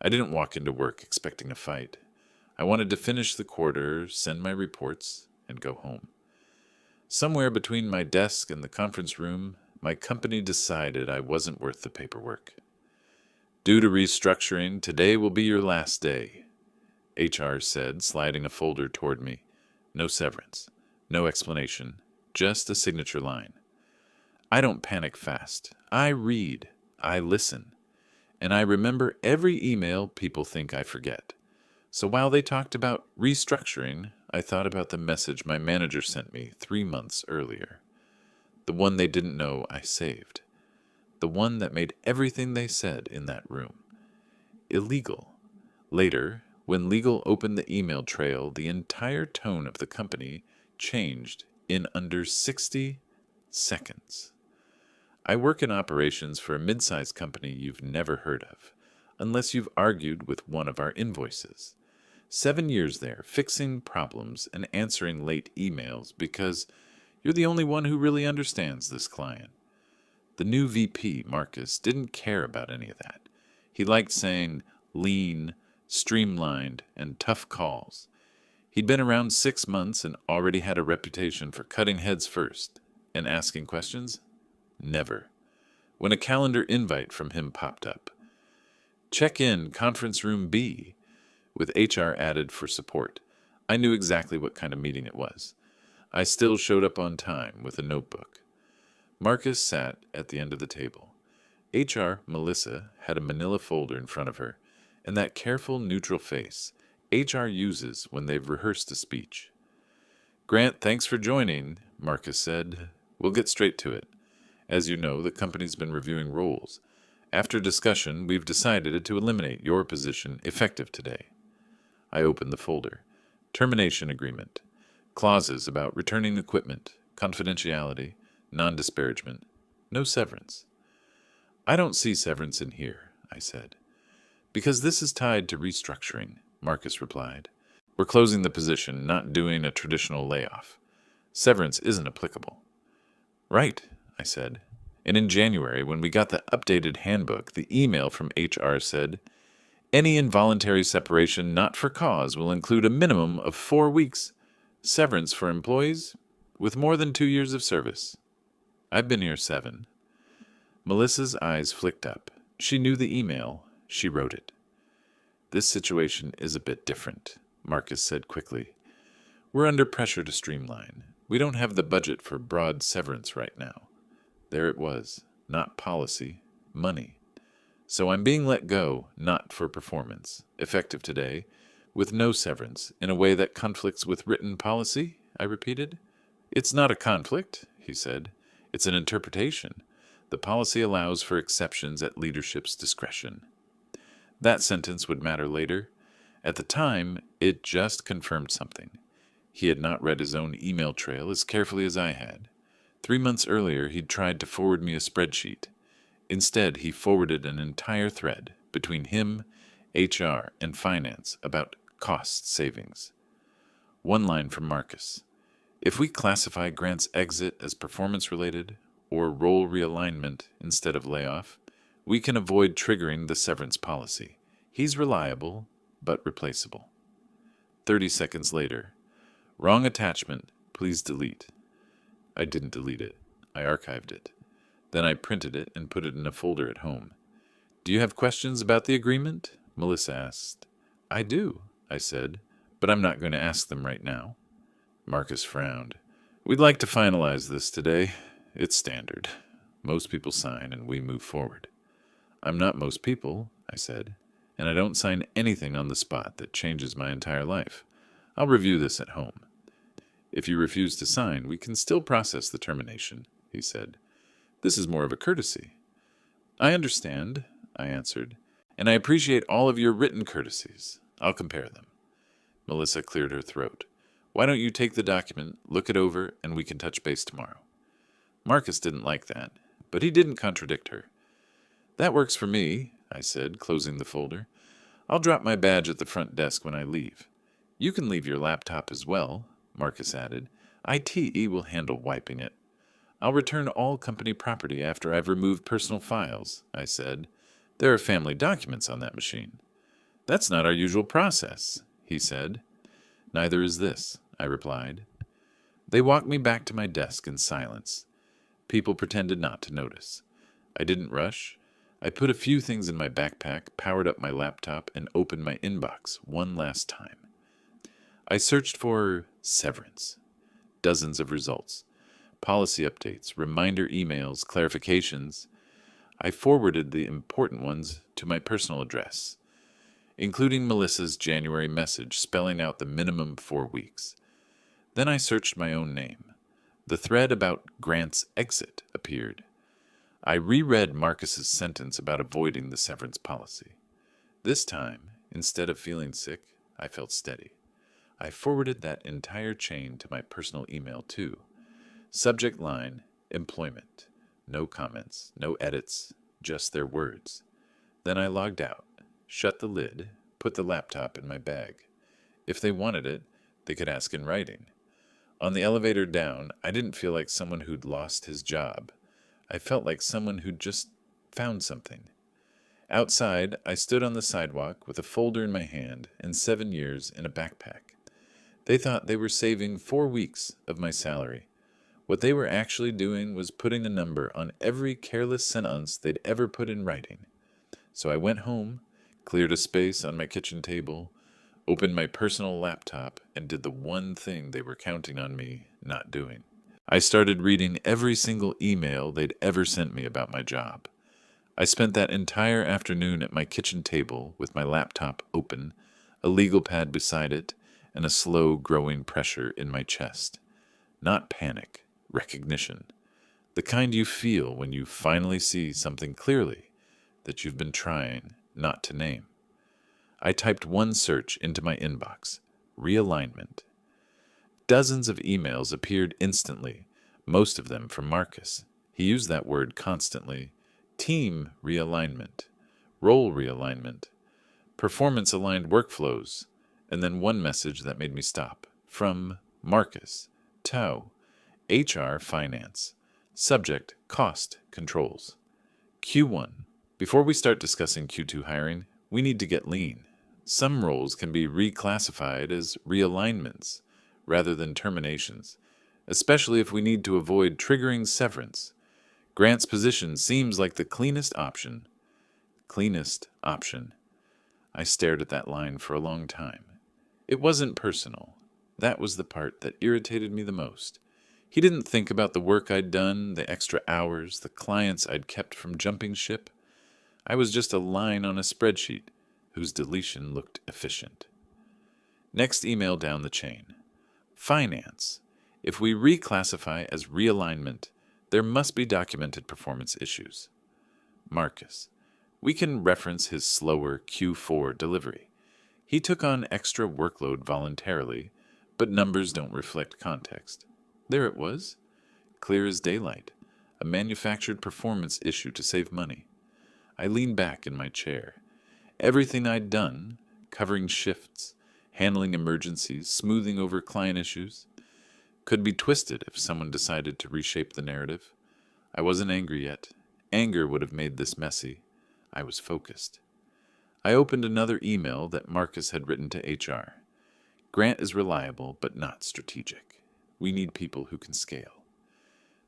I didn't walk into work expecting a fight. I wanted to finish the quarter, send my reports, and go home. Somewhere between my desk and the conference room, my company decided I wasn't worth the paperwork. Due to restructuring, today will be your last day, HR said, sliding a folder toward me. No severance, no explanation, just a signature line. I don't panic fast. I read, I listen, and I remember every email people think I forget. So while they talked about restructuring, I thought about the message my manager sent me 3 months earlier. The one they didn't know I saved. The one that made everything they said in that room illegal. Later, when legal opened the email trail, the entire tone of the company changed in under 60 seconds. I work in operations for a mid-sized company you've never heard of, unless you've argued with one of our invoices. 7 years there, fixing problems and answering late emails because you're the only one who really understands this client. The new VP, Marcus, didn't care about any of that. He liked saying lean, streamlined, and tough calls. He'd been around 6 months and already had a reputation for cutting heads first and asking questions. Never. When a calendar invite from him popped up, check in conference room B, with HR added for support, I knew exactly what kind of meeting it was. I still showed up on time with a notebook. Marcus sat at the end of the table. HR Melissa had a manila folder in front of her, and that careful, neutral face HR uses when they've rehearsed a speech. Grant, thanks for joining, Marcus said. We'll get straight to it. As you know, the company's been reviewing roles. After discussion, we've decided to eliminate your position effective today. I opened the folder. Termination agreement. Clauses about returning equipment, confidentiality, non-disparagement. No severance. I don't see severance in here, I said. Because this is tied to restructuring, Marcus replied. We're closing the position, not doing a traditional layoff. Severance isn't applicable. Right, I said. And in January, when we got the updated handbook, the email from HR said, any involuntary separation not for cause will include a minimum of 4 weeks severance for employees with more than 2 years of service. I've been here 7. Melissa's eyes flicked up. She knew the email. She wrote it. This situation is a bit different, Marcus said quickly. We're under pressure to streamline. We don't have the budget for broad severance right now. There it was. Not policy, money. So I'm being let go, not for performance, effective today, with no severance, in a way that conflicts with written policy, I repeated. It's not a conflict, he said. It's an interpretation. The policy allows for exceptions at leadership's discretion. That sentence would matter later. At the time, it just confirmed something. He had not read his own email trail as carefully as I had. 3 months earlier, he'd tried to forward me a spreadsheet. Instead, he forwarded an entire thread between him, HR, and finance about cost savings. One line from Marcus. If we classify Grant's exit as performance-related or role realignment instead of layoff, we can avoid triggering the severance policy. He's reliable, but replaceable. 30 seconds later. Wrong attachment. Please delete. I didn't delete it. I archived it. Then I printed it and put it in a folder at home. Do you have questions about the agreement? Melissa asked. I do, I said, but I'm not going to ask them right now. Marcus frowned. We'd like to finalize this today. It's standard. Most people sign and we move forward. I'm not most people, I said, and I don't sign anything on the spot that changes my entire life. I'll review this at home. If you refuse to sign, we can still process the termination, he said. This is more of a courtesy. I understand, I answered, and I appreciate all of your written courtesies. I'll compare them. Melissa cleared her throat. Why don't you take the document, look it over, and we can touch base tomorrow? Marcus didn't like that, but he didn't contradict her. That works for me, I said, closing the folder. I'll drop my badge at the front desk when I leave. You can leave your laptop as well, Marcus added. ITE will handle wiping it. I'll return all company property after I've removed personal files, I said. There are family documents on that machine. "That's not our usual process," he said. "Neither is this," I replied. They walked me back to my desk in silence. People pretended not to notice. I didn't rush. I put a few things in my backpack, powered up my laptop, and opened my inbox one last time. I searched for Severance. Dozens of results. Policy updates, reminder emails, clarifications. I forwarded the important ones to my personal address, including Melissa's January message spelling out the minimum 4 weeks. Then I searched my own name. The thread about Grant's exit appeared. I reread Marcus's sentence about avoiding the severance policy. This time, instead of feeling sick, I felt steady. I forwarded that entire chain to my personal email too. Subject line, employment. No comments, no edits, just their words. Then I logged out, shut the lid, put the laptop in my bag. If they wanted it, they could ask in writing. On the elevator down, I didn't feel like someone who'd lost his job. I felt like someone who'd just found something. Outside, I stood on the sidewalk with a folder in my hand and 7 years in a backpack. They thought they were saving 4 weeks of my salary. What they were actually doing was putting a number on every careless sentence they'd ever put in writing. So I went home, cleared a space on my kitchen table, opened my personal laptop, and did the one thing they were counting on me not doing. I started reading every single email they'd ever sent me about my job. I spent that entire afternoon at my kitchen table with my laptop open, a legal pad beside it, and a slow growing pressure in my chest. Not panic, recognition. The kind you feel when you finally see something clearly that you've been trying not to name. I typed one search into my inbox, realignment. Dozens of emails appeared instantly, most of them from Marcus. He used that word constantly. Team realignment, role realignment, performance-aligned workflows, and then one message that made me stop. From Marcus, Tau, HR Finance, subject cost controls. Q1. Before we start discussing Q2 hiring, we need to get lean. Some roles can be reclassified as realignments rather than terminations, especially if we need to avoid triggering severance. Grant's position seems like the cleanest option. Cleanest option. I stared at that line for a long time. It wasn't personal. That was the part that irritated me the most. He didn't think about the work I'd done, the extra hours, the clients I'd kept from jumping ship. I was just a line on a spreadsheet whose deletion looked efficient. Next email down the chain. Finance. If we reclassify as realignment, there must be documented performance issues. Marcus. We can reference his slower Q4 delivery. He took on extra workload voluntarily, but numbers don't reflect context. There it was. Clear as daylight. A manufactured performance issue to save money. I leaned back in my chair. Everything I'd done, covering shifts, handling emergencies, smoothing over client issues, could be twisted if someone decided to reshape the narrative. I wasn't angry yet. Anger would have made this messy. I was focused. I opened another email that Marcus had written to HR. Grant is reliable, but not strategic. We need people who can scale.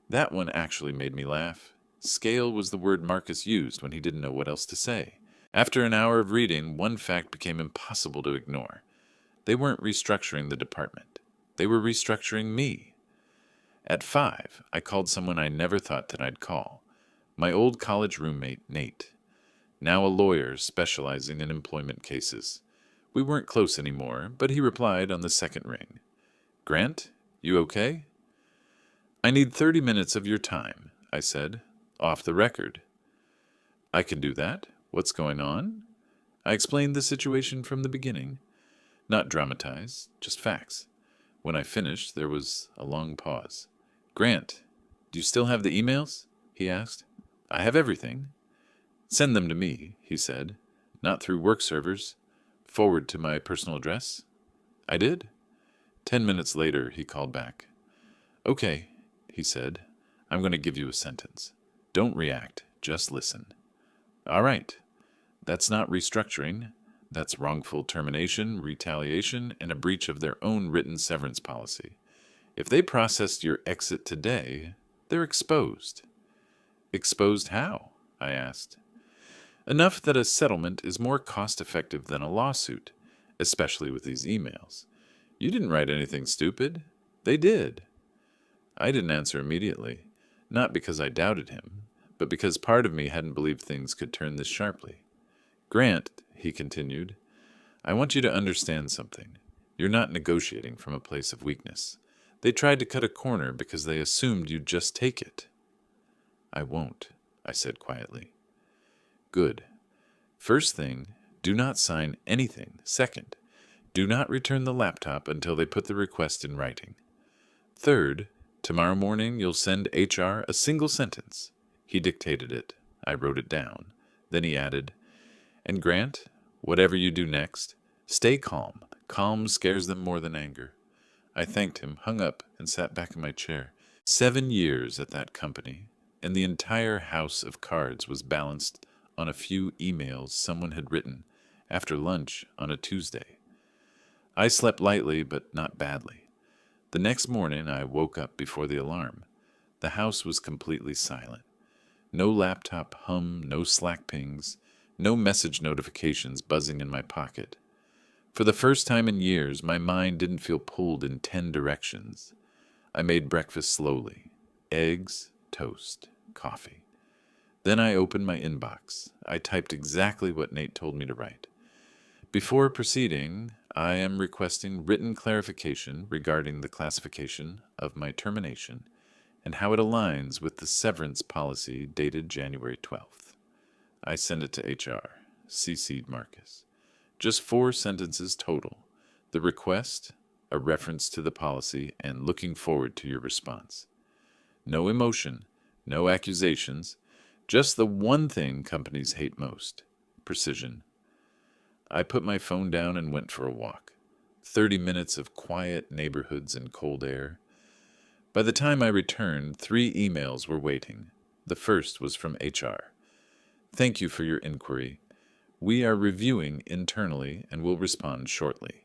That one actually made me laugh. Scale was the word Marcus used when he didn't know what else to say. After an hour of reading, one fact became impossible to ignore. They weren't restructuring the department. They were restructuring me. At 5, I called someone I never thought that I'd call. My old college roommate, Nate. Now a lawyer specializing in employment cases. We weren't close anymore, but he replied on the second ring. Grant, you okay? I need 30 minutes of your time, I said, off the record. I can do that. What's going on? I explained the situation from the beginning. Not dramatized, just facts. When I finished, there was a long pause. Grant, do you still have the emails? He asked. I have everything. Send them to me, he said. Not through work servers. Forward to my personal address. I did. 10 minutes later, he called back. Okay, he said. I'm going to give you a sentence. Don't react, just listen. All right. That's not restructuring. That's wrongful termination, retaliation, and a breach of their own written severance policy. If they processed your exit today, they're exposed. Exposed how? I asked. Enough that a settlement is more cost-effective than a lawsuit, especially with these emails. You didn't write anything stupid. They did. I didn't answer immediately, not because I doubted him, but because part of me hadn't believed things could turn this sharply. Grant, he continued, I want you to understand something. You're not negotiating from a place of weakness. They tried to cut a corner because they assumed you'd just take it. I won't, I said quietly. Good. First thing, do not sign anything. Second, do not return the laptop until they put the request in writing. Third, tomorrow morning you'll send HR a single sentence. He dictated it. I wrote it down. Then he added, and Grant, whatever you do next, stay calm. Calm scares them more than anger. I thanked him, hung up, and sat back in my chair. 7 years at that company, and the entire house of cards was balanced on a few emails someone had written after lunch on a Tuesday. I slept lightly, but not badly. The next morning I woke up before the alarm. The house was completely silent. No laptop hum, no Slack pings, no message notifications buzzing in my pocket. For the first time in years, my mind didn't feel pulled in 10 directions. I made breakfast slowly. Eggs, toast, coffee. Then I opened my inbox. I typed exactly what Nate told me to write. Before proceeding, I am requesting written clarification regarding the classification of my termination and how it aligns with the severance policy dated January 12th. I sent it to HR, CC'd Marcus. Just 4 sentences total. The request, a reference to the policy, and looking forward to your response. No emotion, no accusations, just the one thing companies hate most, precision. I put my phone down and went for a walk. 30 minutes of quiet neighborhoods and cold air. By the time I returned, 3 emails were waiting. The first was from HR. Thank you for your inquiry. We are reviewing internally and will respond shortly.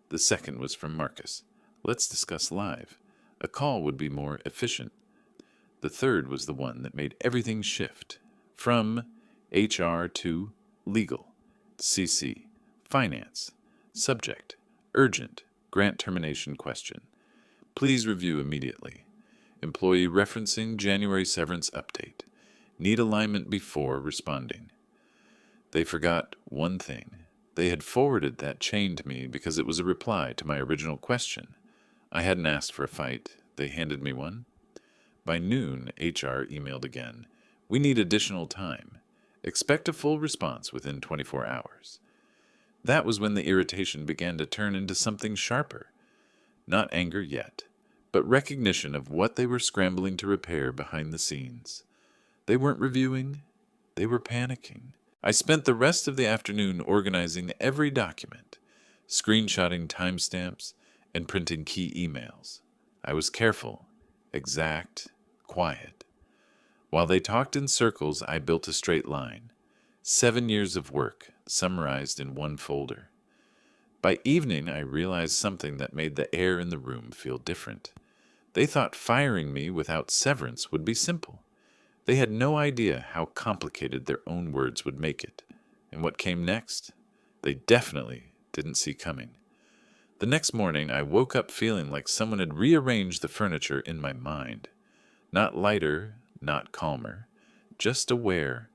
The second was from Marcus. Let's discuss live. A call would be more efficient. The third was the one that made everything shift. From HR to legal. CC. Finance. Subject. Urgent. Grant termination question. Please review immediately. Employee referencing January severance update. Need alignment before responding. They forgot one thing. They had forwarded that chain to me because it was a reply to my original question. I hadn't asked for a fight. They handed me one. By noon, HR emailed again. We need additional time. Expect a full response within 24 hours. That was when the irritation began to turn into something sharper. Not anger yet, but recognition of what they were scrambling to repair behind the scenes. They weren't reviewing. They were panicking. I spent the rest of the afternoon organizing every document, screenshotting timestamps, and printing key emails. I was careful, exact, quiet. While they talked in circles, I built a straight line. 7 years of work, summarized in one folder. By evening, I realized something that made the air in the room feel different. They thought firing me without severance would be simple. They had no idea how complicated their own words would make it. And what came next? They definitely didn't see coming. The next morning, I woke up feeling like someone had rearranged the furniture in my mind. Not lighter, not calmer, just aware.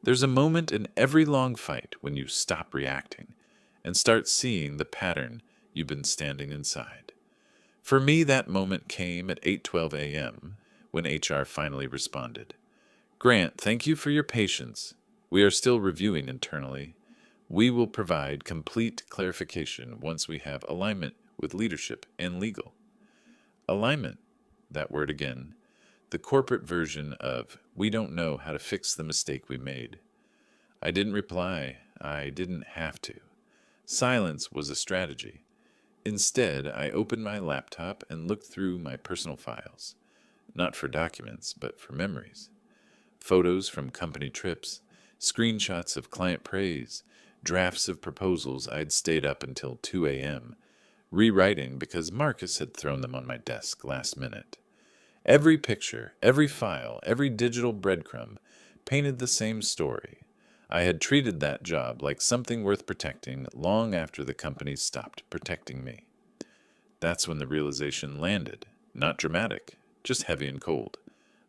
There's a moment in every long fight when you stop reacting and start seeing the pattern you've been standing inside. For me, that moment came at 8:12 a.m., when HR finally responded. Grant, thank you for your patience. We are still reviewing internally. We will provide complete clarification once we have alignment with leadership and legal. Alignment, that word again, the corporate version of, we don't know how to fix the mistake we made. I didn't reply. I didn't have to. Silence was a strategy. Instead, I opened my laptop and looked through my personal files. Not for documents, but for memories. Photos from company trips, screenshots of client praise, drafts of proposals I'd stayed up until 2 a.m., rewriting because Marcus had thrown them on my desk last minute. Every picture, every file, every digital breadcrumb painted the same story. I had treated that job like something worth protecting long after the company stopped protecting me. That's when the realization landed. Not dramatic, just heavy and cold.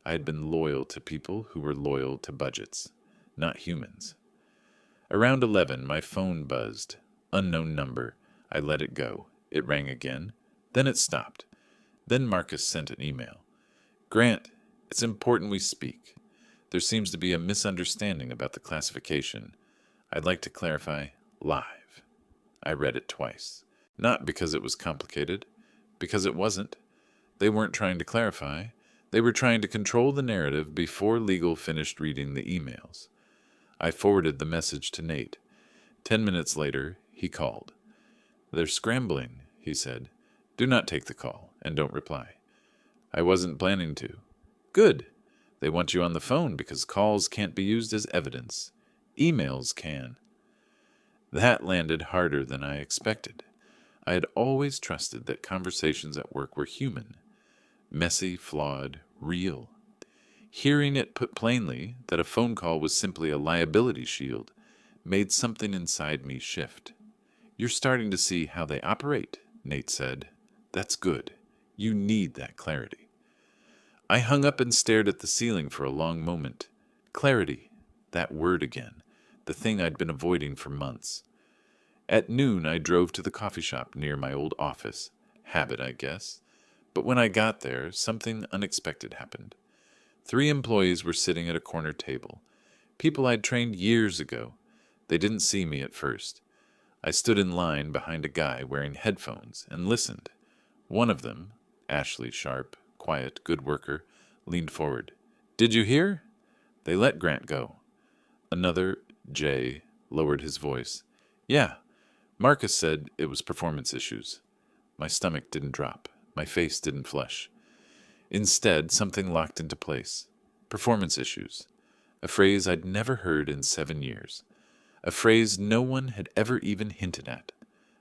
I had been loyal to people who were loyal to budgets, not humans. Around 11, my phone buzzed. Unknown number. I let it go. It rang again. Then it stopped. Then Marcus sent an email. Grant, it's important we speak. There seems to be a misunderstanding about the classification. I'd like to clarify live. I read it twice. Not because it was complicated, because it wasn't. They weren't trying to clarify. They were trying to control the narrative before legal finished reading the emails. I forwarded the message to Nate. 10 minutes later, he called. They're scrambling, he said. Do not take the call, and don't reply. I wasn't planning to. Good. They want you on the phone because calls can't be used as evidence. Emails can. That landed harder than I expected. I had always trusted that conversations at work were human. Messy, flawed, real. Hearing it put plainly that a phone call was simply a liability shield made something inside me shift. You're starting to see how they operate, Nate said. That's good. You need that clarity. I hung up and stared at the ceiling for a long moment. Clarity. That word again. The thing I'd been avoiding for months. At noon, I drove to the coffee shop near my old office. Habit, I guess. But when I got there, something unexpected happened. 3 employees were sitting at a corner table. People I'd trained years ago. They didn't see me at first. I stood in line behind a guy wearing headphones and listened. One of them, Ashley Sharp, quiet, good worker, leaned forward. Did you hear? They let Grant go. Another, Jay, lowered his voice. Yeah. Marcus said it was performance issues. My stomach didn't drop. My face didn't flush. Instead, something locked into place. Performance issues. A phrase I'd never heard in 7 years. A phrase no one had ever even hinted at.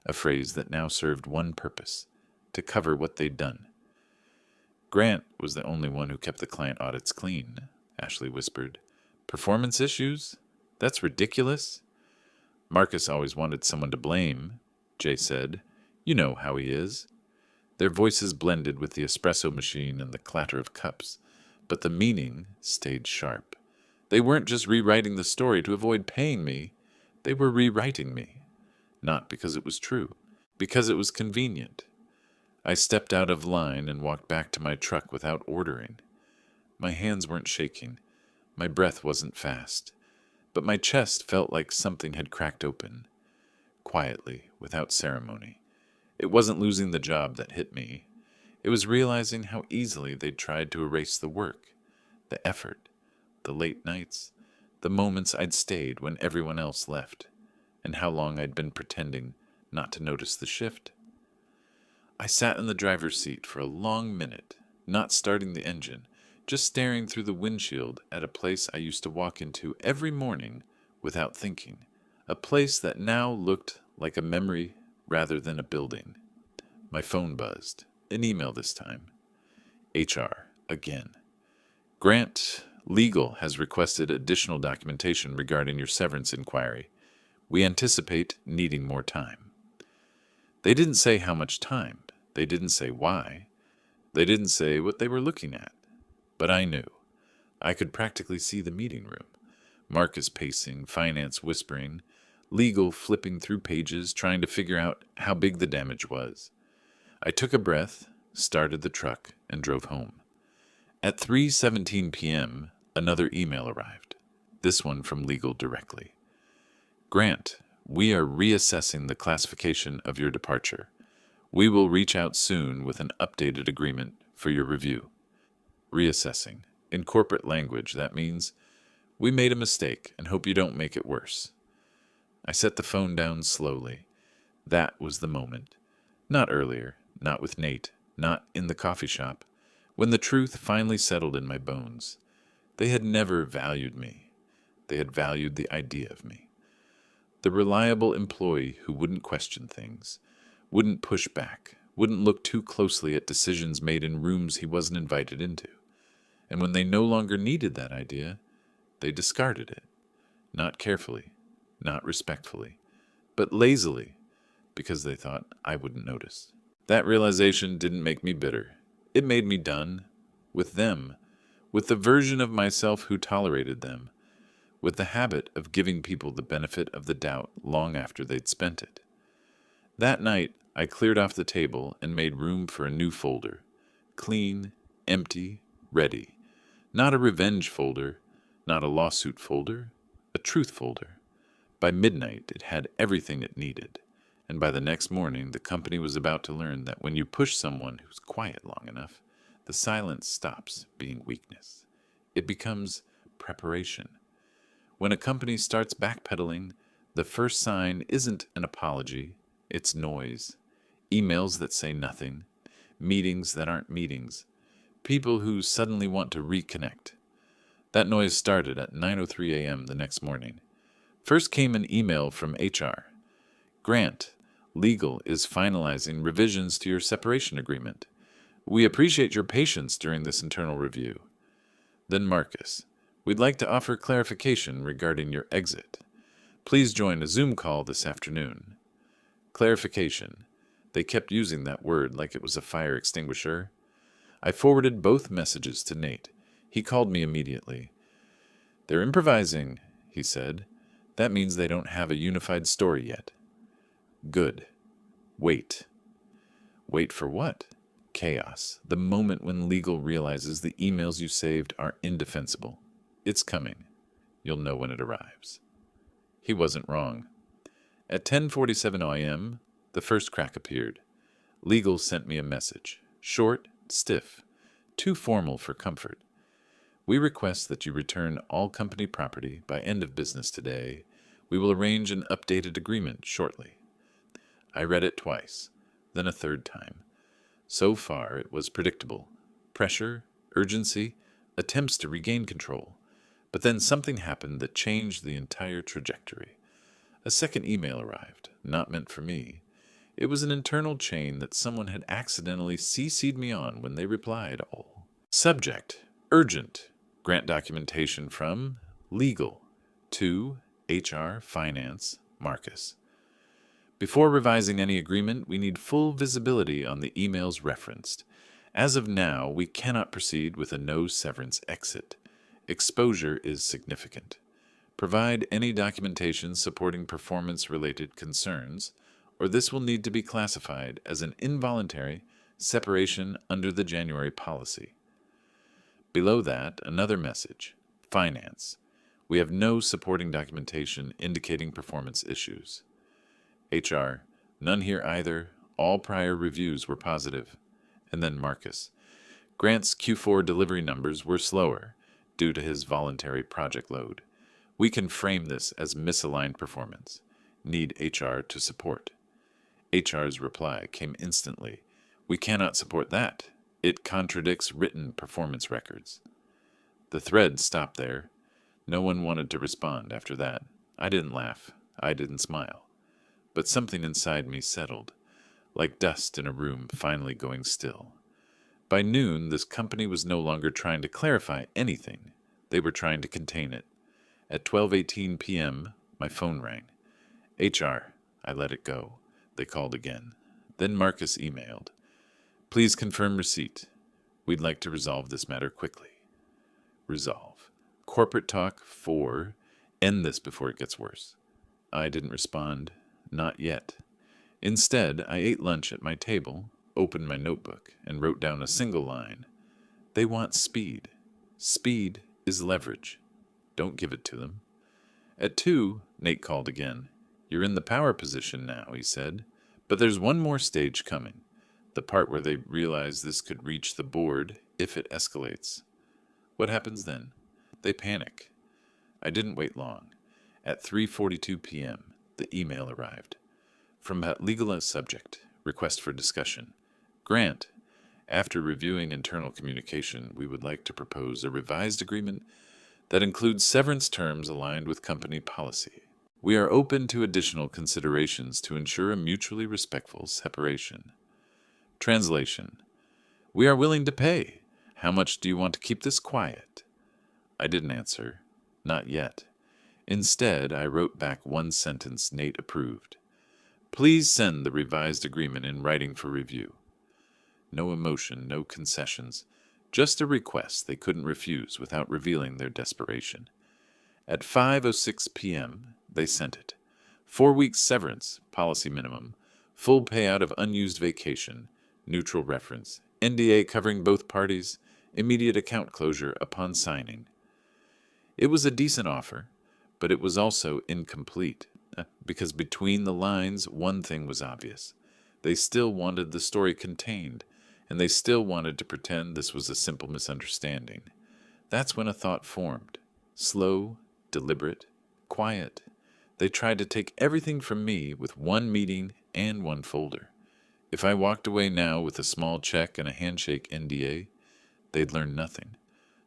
A phrase that now served one purpose. To cover what they'd done. Grant was the only one who kept the client audits clean, Ashley whispered. Performance issues? That's ridiculous. Marcus always wanted someone to blame, Jay said. You know how he is. Their voices blended with the espresso machine and the clatter of cups, but the meaning stayed sharp. They weren't just rewriting the story to avoid paying me. They were rewriting me. Not because it was true, because it was convenient. I stepped out of line and walked back to my truck without ordering. My hands weren't shaking. My breath wasn't fast. But my chest felt like something had cracked open. Quietly, without ceremony. It wasn't losing the job that hit me. It was realizing how easily they'd tried to erase the work, the effort, the late nights, the moments I'd stayed when everyone else left, and how long I'd been pretending not to notice the shift. I sat in the driver's seat for a long minute, not starting the engine, just staring through the windshield at a place I used to walk into every morning without thinking, a place that now looked like a memory rather than a building. My phone buzzed, an email this time. HR, again. Grant, legal has requested additional documentation regarding your severance inquiry. We anticipate needing more time. They didn't say how much time. They didn't say why. They didn't say what they were looking at. But I knew. I could practically see the meeting room. Marcus pacing, finance whispering, legal flipping through pages, trying to figure out how big the damage was. I took a breath, started the truck, and drove home. At 3:17 p.m., another email arrived. This one from legal directly. Grant, we are reassessing the classification of your departure. We will reach out soon with an updated agreement for your review. Reassessing. In corporate language, that means, we made a mistake and hope you don't make it worse. I set the phone down slowly. That was the moment. Not earlier, not with Nate, not in the coffee shop, when the truth finally settled in my bones. They had never valued me. They had valued the idea of me. The reliable employee who wouldn't question things, wouldn't push back, wouldn't look too closely at decisions made in rooms he wasn't invited into. And when they no longer needed that idea, they discarded it. Not carefully, not respectfully, but lazily, because they thought I wouldn't notice. That realization didn't make me bitter. It made me done with them, with the version of myself who tolerated them, with the habit of giving people the benefit of the doubt long after they'd spent it. That night, I cleared off the table and made room for a new folder. Clean, empty, ready. Not a revenge folder, not a lawsuit folder, a truth folder. By midnight, it had everything it needed. And by the next morning, the company was about to learn that when you push someone who's quiet long enough, the silence stops being weakness. It becomes preparation. When a company starts backpedaling, the first sign isn't an apology, it's noise. Emails that say nothing, meetings that aren't meetings, people who suddenly want to reconnect. That noise started at 9:03 a.m. the next morning. First came an email from HR. Grant, legal is finalizing revisions to your separation agreement. We appreciate your patience during this internal review. Then Marcus, we'd like to offer clarification regarding your exit. Please join a Zoom call this afternoon. Clarification. They kept using that word like it was a fire extinguisher. I forwarded both messages to Nate. He called me immediately. They're improvising, he said. That means they don't have a unified story yet. Good. Wait. Wait for what? Chaos. The moment when legal realizes the emails you saved are indefensible. It's coming. You'll know when it arrives. He wasn't wrong. At 10:47 a.m., the first crack appeared. Legal sent me a message. Short, stiff, too formal for comfort. We request that you return all company property by end of business today. We will arrange an updated agreement shortly. I read it twice, then a third time. So far, it was predictable. Pressure, urgency, attempts to regain control. But then something happened that changed the entire trajectory. A second email arrived, not meant for me. It was an internal chain that someone had accidentally CC'd me on when they replied all. Subject, urgent, grant documentation from legal to HR, finance, Marcus. Before revising any agreement, we need full visibility on the emails referenced. As of now, we cannot proceed with a no severance exit. Exposure is significant. Provide any documentation supporting performance-related concerns, or this will need to be classified as an involuntary separation under the January policy. Below that, another message. Finance. We have no supporting documentation indicating performance issues. HR. None here either. All prior reviews were positive. And then Marcus. Grant's Q4 delivery numbers were slower due to his voluntary project load. We can frame this as misaligned performance. Need HR to support. HR's reply came instantly. We cannot support that. It contradicts written performance records. The thread stopped there. No one wanted to respond after that. I didn't laugh. I didn't smile. But something inside me settled, like dust in a room finally going still. By noon, this company was no longer trying to clarify anything. They were trying to contain it. At 12:18 p.m., my phone rang. HR. I let it go. They called again. Then Marcus emailed. Please confirm receipt. We'd like to resolve this matter quickly. Resolve. Corporate talk 4. End this before it gets worse. I didn't respond. Not yet. Instead, I ate lunch at my table, opened my notebook, and wrote down a single line. They want speed. Speed is leverage. Don't give it to them. At 2, Nate called again. You're in the power position now, he said. But there's one more stage coming. The part where they realize this could reach the board if it escalates. What happens then? They panic. I didn't wait long. At 3:42 p.m., the email arrived. From a legal subject, request for discussion. Grant, after reviewing internal communication, we would like to propose a revised agreement that includes severance terms aligned with company policy. We are open to additional considerations to ensure a mutually respectful separation. Translation. We are willing to pay. How much do you want to keep this quiet? I didn't answer. Not yet. Instead, I wrote back one sentence Nate approved. Please send the revised agreement in writing for review. No emotion, no concessions. Just a request they couldn't refuse without revealing their desperation. At 5:06 p.m., they sent it. 4 weeks severance, policy minimum, full payout of unused vacation, neutral reference, NDA covering both parties, immediate account closure upon signing. It was a decent offer, but it was also incomplete, because between the lines, one thing was obvious. They still wanted the story contained, and they still wanted to pretend this was a simple misunderstanding. That's when a thought formed. Slow, deliberate, quiet. They tried to take everything from me with one meeting and one folder. If I walked away now with a small check and a handshake NDA, they'd learn nothing.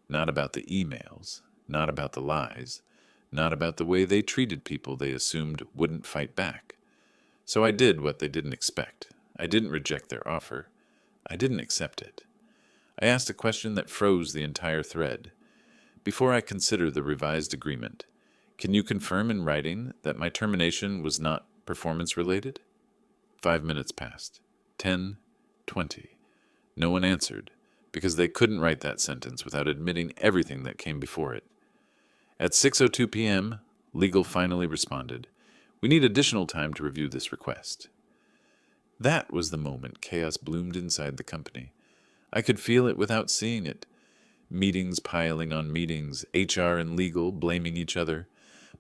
Not about the emails, not about the lies, not about the way they treated people they assumed wouldn't fight back. So I did what they didn't expect. I didn't reject their offer. I didn't accept it. I asked a question that froze the entire thread. Before I consider the revised agreement, can you confirm in writing that my termination was not performance-related? 5 minutes passed. 10, 20. No one answered, because they couldn't write that sentence without admitting everything that came before it. At 6:02 p.m., legal finally responded. We need additional time to review this request. That was the moment chaos bloomed inside the company. I could feel it without seeing it. Meetings piling on meetings, HR and legal blaming each other,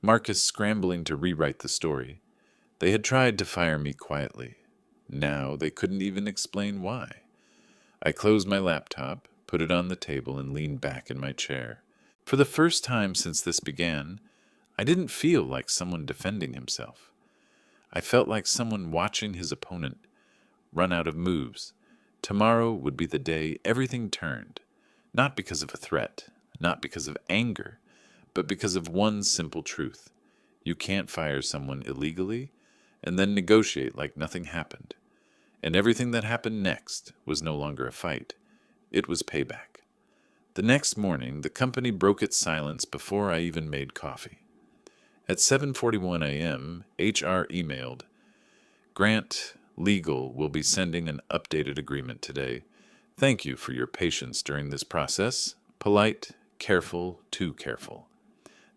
Marcus scrambling to rewrite the story. They had tried to fire me quietly. Now they couldn't even explain why. I closed my laptop, put it on the table, and leaned back in my chair. For the first time since this began, I didn't feel like someone defending himself. I felt like someone watching his opponent run out of moves. Tomorrow would be the day everything turned, not because of a threat, not because of anger, but because of one simple truth. You can't fire someone illegally and then negotiate like nothing happened. And everything that happened next was no longer a fight. It was payback. The next morning, the company broke its silence before I even made coffee. At 7:41 a.m., HR emailed, Grant, Legal will be sending an updated agreement today. Thank you for your patience during this process. Polite, careful, too careful.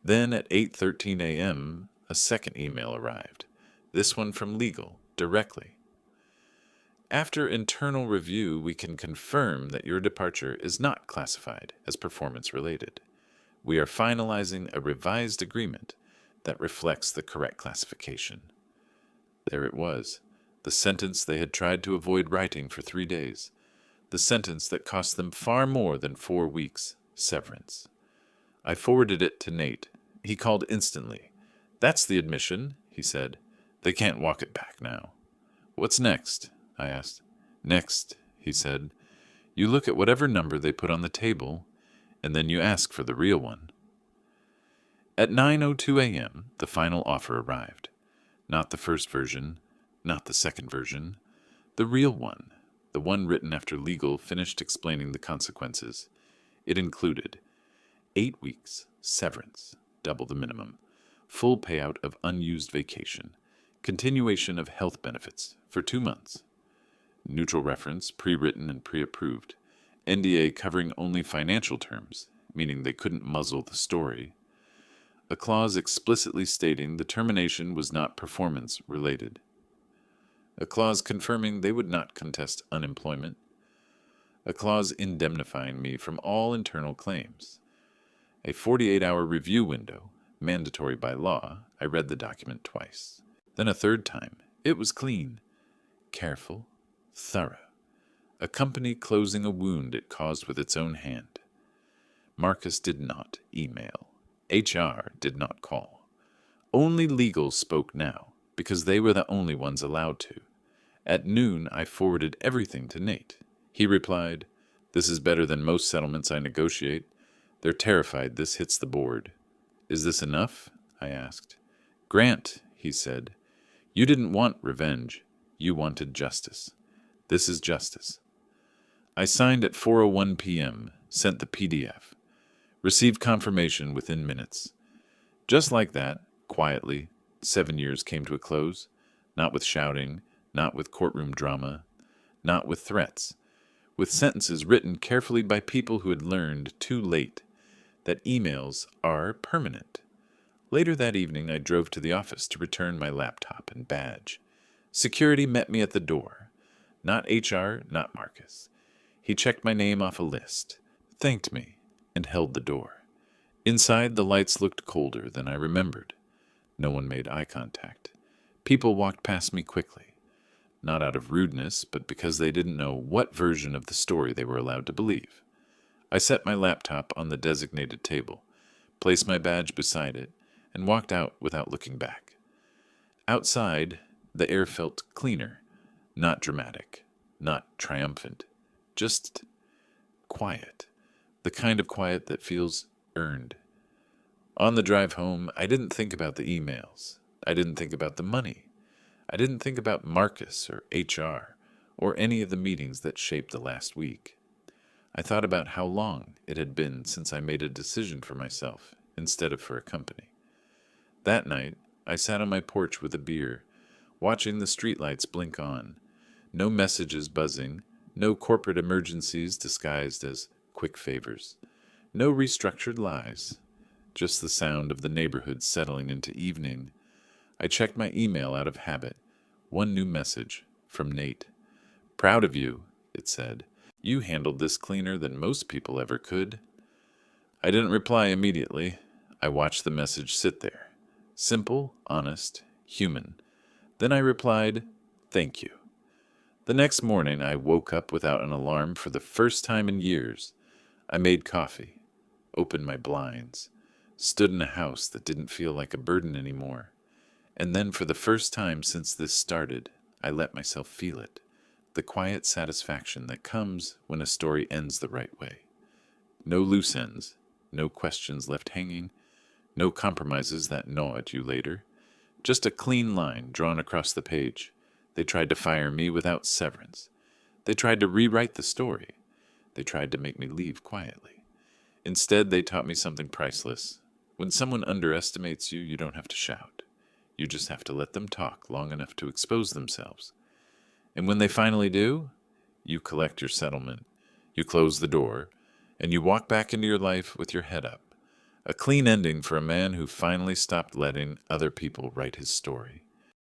Then at 8:13 a.m., a second email arrived. This one from Legal, directly. After internal review, we can confirm that your departure is not classified as performance-related. We are finalizing a revised agreement that reflects the correct classification. There it was, the sentence they had tried to avoid writing for 3 days, the sentence that cost them far more than 4 weeks, severance. I forwarded it to Nate. He called instantly. That's the admission, he said. They can't walk it back now. What's next? I asked. Next, he said, you look at whatever number they put on the table, and then you ask for the real one. At 9:02 a.m., the final offer arrived. Not the first version, not the second version, the real one, the one written after Legal finished explaining the consequences. It included 8 weeks, severance, double the minimum, full payout of unused vacation, continuation of health benefits for 2 months, neutral reference, pre-written and pre-approved, NDA covering only financial terms, meaning they couldn't muzzle the story, a clause explicitly stating the termination was not performance-related, a clause confirming they would not contest unemployment, a clause indemnifying me from all internal claims, a 48-hour review window, mandatory by law. I read the document twice. Then a third time. It was clean, careful, thorough. A company closing a wound it caused with its own hand. Marcus did not email. HR did not call. Only Legal spoke now, because they were the only ones allowed to. At noon, I forwarded everything to Nate. He replied, This is better than most settlements I negotiate. They're terrified this hits the board. Is this enough? I asked. "Grant," he said, "you didn't want revenge. You wanted justice. This is justice." I signed at 4:01 p.m., sent the PDF, received confirmation within minutes. Just like that, quietly, 7 years came to a close, not with shouting, not with courtroom drama, not with threats, with sentences written carefully by people who had learned too late that emails are permanent. Later that evening, I drove to the office to return my laptop and badge. Security met me at the door. Not HR, not Marcus. He checked my name off a list, thanked me, and held the door. Inside, the lights looked colder than I remembered. No one made eye contact. People walked past me quickly, not out of rudeness, but because they didn't know what version of the story they were allowed to believe. I set my laptop on the designated table, placed my badge beside it, and walked out without looking back. Outside, the air felt cleaner, not dramatic, not triumphant, just quiet, the kind of quiet that feels earned. On the drive home, I didn't think about the emails. I didn't think about the money. I didn't think about Marcus or HR or any of the meetings that shaped the last week. I thought about how long it had been since I made a decision for myself instead of for a company. That night, I sat on my porch with a beer, watching the streetlights blink on. No messages buzzing, no corporate emergencies disguised as quick favors, no restructured lies, just the sound of the neighborhood settling into evening. I checked my email out of habit. One new message from Nate. "Proud of you," it said. "You handled this cleaner than most people ever could." I didn't reply immediately. I watched the message sit there. Simple, honest, human. Then I replied, "Thank you." The next morning, I woke up without an alarm for the first time in years. I made coffee, opened my blinds, stood in a house that didn't feel like a burden anymore. And then for the first time since this started, I let myself feel it, the quiet satisfaction that comes when a story ends the right way. No loose ends, no questions left hanging, no compromises that gnaw at you later, just a clean line drawn across the page. They tried to fire me without severance. They tried to rewrite the story. They tried to make me leave quietly. Instead, they taught me something priceless. When someone underestimates you, you don't have to shout. You just have to let them talk long enough to expose themselves. And when they finally do, you collect your settlement, you close the door, and you walk back into your life with your head up. A clean ending for a man who finally stopped letting other people write his story.